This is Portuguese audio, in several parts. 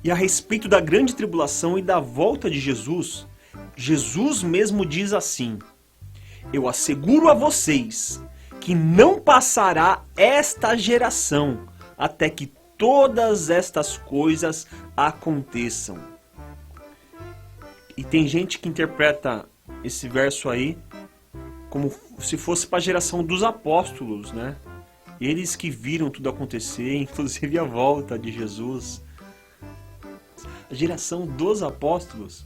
E a respeito da grande tribulação e da volta de Jesus, Jesus mesmo diz assim: eu asseguro a vocês que não passará esta geração até que todas estas coisas aconteçam. E tem gente que interpreta esse verso aí como se fosse para a geração dos apóstolos, né? Eles que viram tudo acontecer, inclusive a volta de Jesus. A geração dos apóstolos.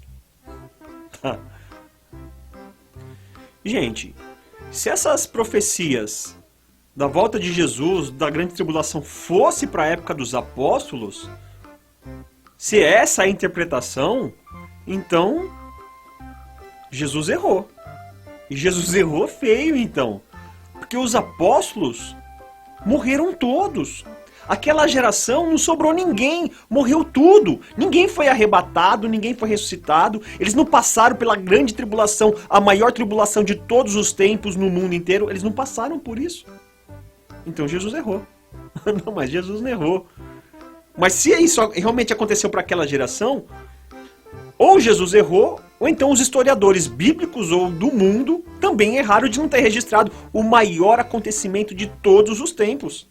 Tá. Gente, se essas profecias da volta de Jesus, da grande tribulação, fosse para a época dos apóstolos, se essa é a interpretação, então Jesus errou. E Jesus errou feio, então. Porque os apóstolos morreram todos. Aquela geração não sobrou ninguém, morreu tudo. Ninguém foi arrebatado, ninguém foi ressuscitado. Eles não passaram pela grande tribulação, a maior tribulação de todos os tempos no mundo inteiro. Eles não passaram por isso. Então Jesus errou. Não, mas Jesus não errou. Mas se isso realmente aconteceu para aquela geração, ou Jesus errou, ou então os historiadores bíblicos ou do mundo também erraram de não ter registrado o maior acontecimento de todos os tempos.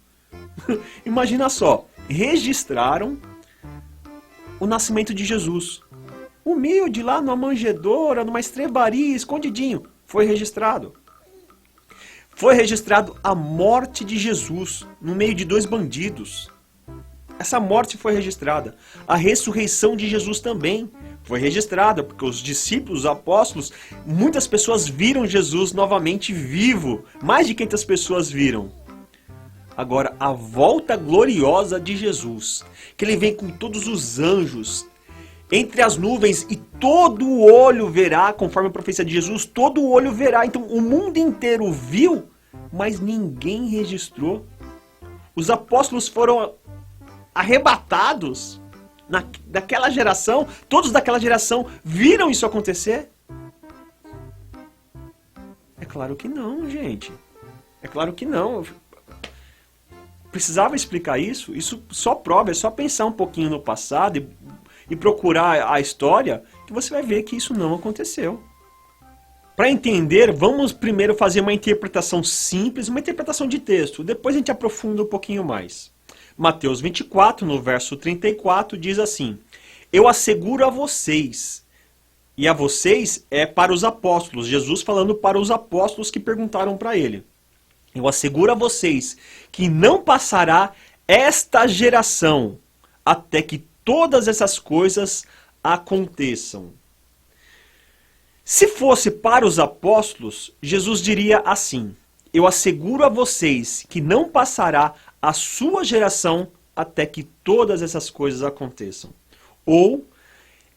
Imagina só, registraram o nascimento de Jesus. Humilde lá numa manjedoura, numa estrebaria, escondidinho. Foi registrado. Foi registrado a morte de Jesus no meio de dois bandidos. Essa morte foi registrada. A ressurreição de Jesus também foi registrada, porque os discípulos, os apóstolos, muitas pessoas viram Jesus novamente vivo. Mais de 500 pessoas viram. Agora, a volta gloriosa de Jesus, que ele vem com todos os anjos, entre as nuvens, e todo o olho verá, conforme a profecia de Jesus, todo o olho verá. Então, o mundo inteiro viu, mas ninguém registrou. Os apóstolos foram arrebatados daquela geração, todos daquela geração viram isso acontecer? É claro que não, gente. É claro que não. Precisava explicar isso? Isso só prova, é só pensar um pouquinho no passado e procurar a história, que você vai ver que isso não aconteceu. Para entender, vamos primeiro fazer uma interpretação simples, uma interpretação de texto. Depois a gente aprofunda um pouquinho mais. Mateus 24, no verso 34, diz assim: eu asseguro a vocês. E a vocês é para os apóstolos. Jesus falando para os apóstolos que perguntaram para ele. Eu asseguro a vocês que não passará esta geração até que todas essas coisas aconteçam. Se fosse para os apóstolos, Jesus diria assim: eu asseguro a vocês que não passará a sua geração até que todas essas coisas aconteçam. Ou,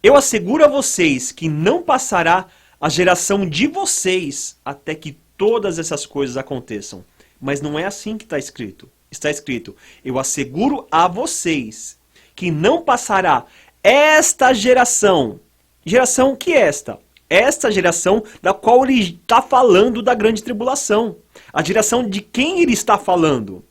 eu asseguro a vocês que não passará a geração de vocês até que todas essas coisas aconteçam. Mas não é assim que está escrito. Está escrito: eu asseguro a vocês que não passará esta geração. Geração que é esta? Esta geração da qual ele está falando da grande tribulação. A geração de quem ele está falando?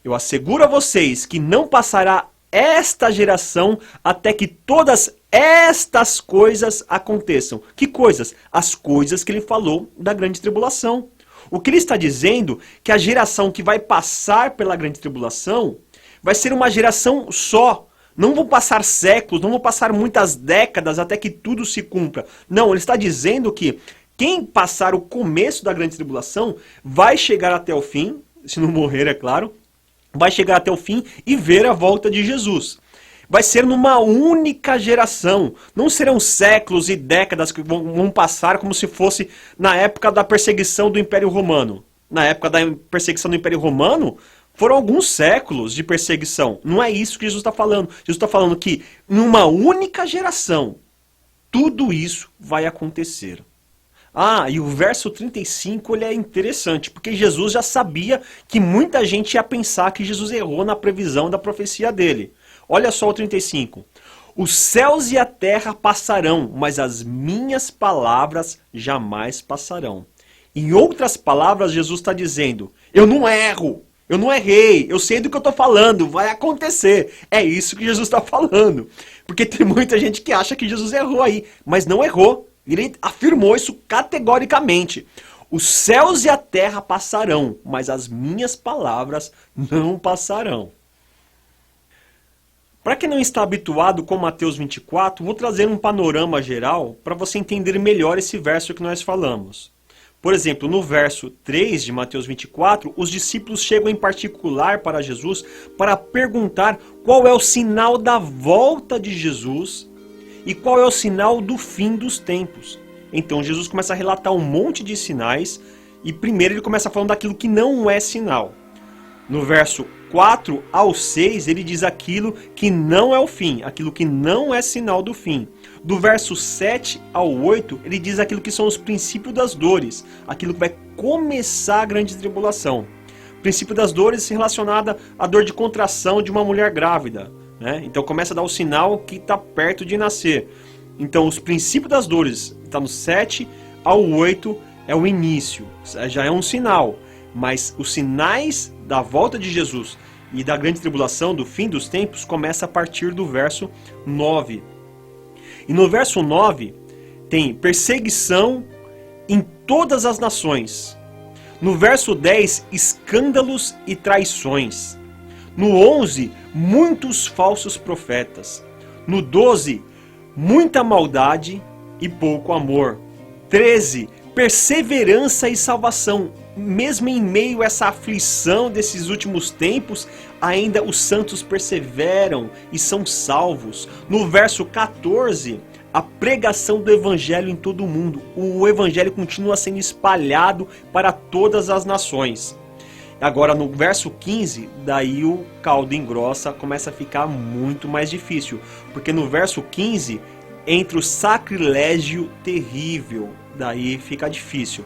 Eu asseguro a vocês que não passará esta geração até que todas estas coisas aconteçam. Que coisas? As coisas que ele falou da grande tribulação. O que ele está dizendo que a geração que vai passar pela grande tribulação vai ser uma geração só. Não vão passar séculos, não vão passar muitas décadas até que tudo se cumpra. Não, ele está dizendo que quem passar o começo da grande tribulação vai chegar até o fim, se não morrer, é claro, vai chegar até o fim e ver a volta de Jesus. Vai ser numa única geração. Não serão séculos e décadas que vão passar como se fosse na época da perseguição do Império Romano. Na época da perseguição do Império Romano, foram alguns séculos de perseguição. Não é isso que Jesus está falando. Jesus está falando que numa única geração, tudo isso vai acontecer. Ah, e o verso 35 ele é interessante, porque Jesus já sabia que muita gente ia pensar que Jesus errou na previsão da profecia dele. Olha só o 35. Os céus e a terra passarão, mas as minhas palavras jamais passarão. Em outras palavras, Jesus está dizendo: eu não erro, Eu não errei, eu sei do que eu estou falando, vai acontecer. É isso que Jesus está falando. Porque tem muita gente que acha que Jesus errou aí, mas não errou. Ele afirmou isso categoricamente. Os céus e a terra passarão, mas as minhas palavras não passarão. Para quem não está habituado com Mateus 24, vou trazer um panorama geral para você entender melhor esse verso que nós falamos. Por exemplo, no verso 3 de Mateus 24, os discípulos chegam em particular para Jesus para perguntar qual é o sinal da volta de Jesus e qual é o sinal do fim dos tempos. Então Jesus começa a relatar um monte de sinais e primeiro ele começa falando daquilo que não é sinal. No verso 4 ao 6 ele diz aquilo que não é o fim, aquilo que não é sinal do fim. Do verso 7 ao 8 ele diz aquilo que são os princípios das dores, aquilo que vai começar a grande tribulação. O princípio das dores relacionado à dor de contração de uma mulher grávida, né? Então começa a dar o sinal que está perto de nascer. Então os princípios das dores está no 7 ao 8 é o início, já é um sinal. Mas os sinais da volta de Jesus e da grande tribulação, do fim dos tempos, começa a partir do verso 9. E no verso 9 tem perseguição em todas as nações. No verso 10, escândalos e traições. No 11, muitos falsos profetas. No 12, muita maldade e pouco amor. 13, perseverança e salvação. Mesmo em meio a essa aflição desses últimos tempos, ainda os santos perseveram e são salvos. No verso 14, a pregação do evangelho em todo o mundo. O evangelho continua sendo espalhado para todas as nações. Agora no verso 15, daí o caldo engrossa, começa a ficar muito mais difícil. Porque no verso 15, entra o sacrilégio terrível. Daí fica difícil.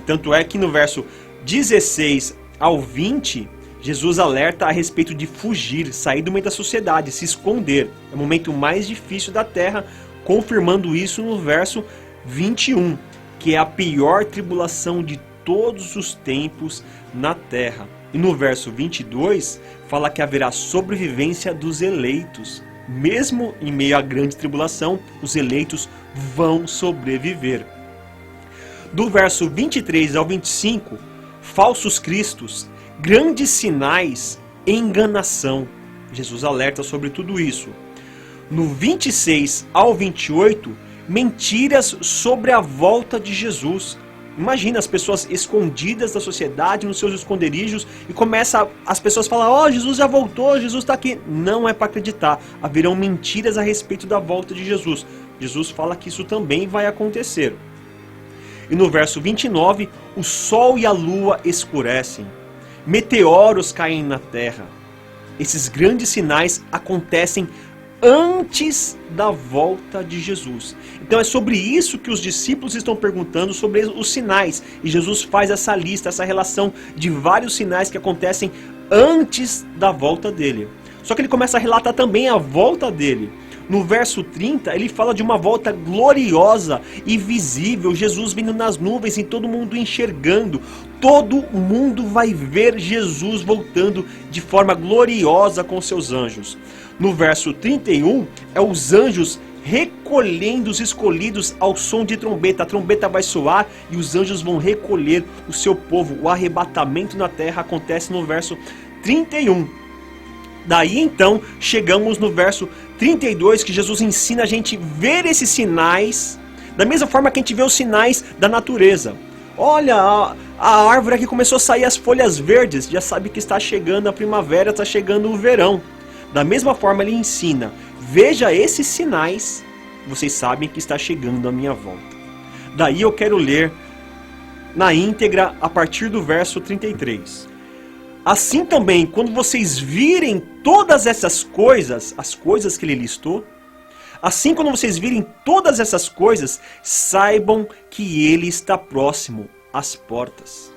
Tanto é que no verso 16 ao 20, Jesus alerta a respeito de fugir, sair do meio da sociedade, se esconder. É o momento mais difícil da terra, confirmando isso no verso 21, que é a pior tribulação de todos os tempos na terra. E no verso 22, fala que haverá sobrevivência dos eleitos. Mesmo em meio à grande tribulação, os eleitos vão sobreviver. Do verso 23 ao 25, falsos cristos, grandes sinais, enganação. Jesus alerta sobre tudo isso. No 26 ao 28, mentiras sobre a volta de Jesus. Imagina as pessoas escondidas da sociedade, nos seus esconderijos, e começa as pessoas falam: ó, Jesus já voltou, Jesus está aqui. Não é para acreditar. Haverão mentiras a respeito da volta de Jesus. Jesus fala que isso também vai acontecer. E no verso 29, o sol e a lua escurecem, meteoros caem na terra. Esses grandes sinais acontecem antes da volta de Jesus. Então é sobre isso que os discípulos estão perguntando, sobre os sinais. E Jesus faz essa lista, essa relação de vários sinais que acontecem antes da volta dele. Só que ele começa a relatar também a volta dele. No verso 30, ele fala de uma volta gloriosa e visível, Jesus vindo nas nuvens e todo mundo enxergando. Todo mundo vai ver Jesus voltando de forma gloriosa com seus anjos. No verso 31, é os anjos recolhendo os escolhidos ao som de trombeta. A trombeta vai soar e os anjos vão recolher o seu povo. O arrebatamento na terra acontece no verso 31. Daí então chegamos no verso 32, que Jesus ensina a gente ver esses sinais, da mesma forma que a gente vê os sinais da natureza. Olha, a árvore aqui começou a sair as folhas verdes, já sabe que está chegando a primavera, está chegando o verão. Da mesma forma ele ensina, veja esses sinais, vocês sabem que está chegando a minha volta. Daí eu quero ler na íntegra a partir do verso 33. Assim também, quando vocês virem todas essas coisas, as coisas que ele listou, assim quando vocês virem todas essas coisas, saibam que ele está próximo às portas.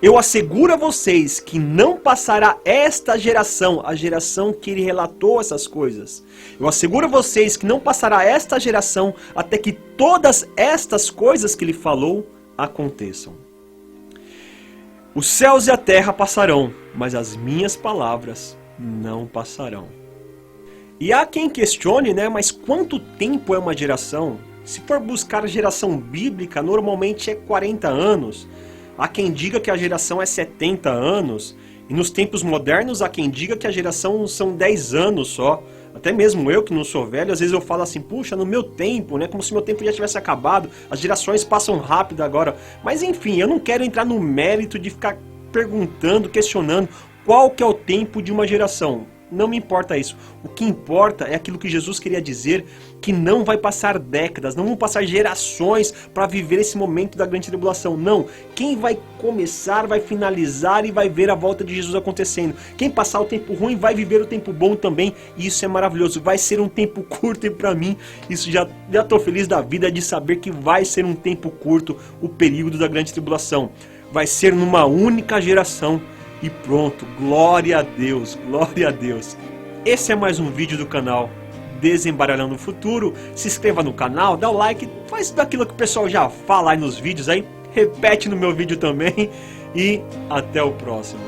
Eu asseguro a vocês que não passará esta geração, a geração que ele relatou essas coisas. Eu asseguro a vocês que não passará esta geração até que todas estas coisas que ele falou aconteçam. Os céus e a terra passarão, mas as minhas palavras não passarão. E há quem questione, né, mas quanto tempo é uma geração? Se for buscar a geração bíblica, normalmente é 40 anos. Há quem diga que a geração é 70 anos. E nos tempos modernos, há quem diga que a geração são 10 anos só. Até mesmo eu, que não sou velho, às vezes eu falo assim, puxa, no meu tempo, né? Como se meu tempo já tivesse acabado. As gerações passam rápido agora. Mas enfim, eu não quero entrar no mérito de ficar perguntando, questionando qual que é o tempo de uma geração. Não me importa isso. O que importa é aquilo que Jesus queria dizer, que não vai passar décadas, não vão passar gerações para viver esse momento da grande tribulação. Não. Quem vai começar, vai finalizar e vai ver a volta de Jesus acontecendo. Quem passar o tempo ruim vai viver o tempo bom também. E isso é maravilhoso. Vai ser um tempo curto e para mim, isso já estou feliz da vida de saber que vai ser um tempo curto o período da grande tribulação. Vai ser numa única geração. E pronto, glória a Deus, glória a Deus. Esse é mais um vídeo do canal Desembaralhando o Futuro. Se inscreva no canal, dá o like, faz tudo aquilo que o pessoal já fala aí nos vídeos aí. Repete no meu vídeo também. E até o próximo.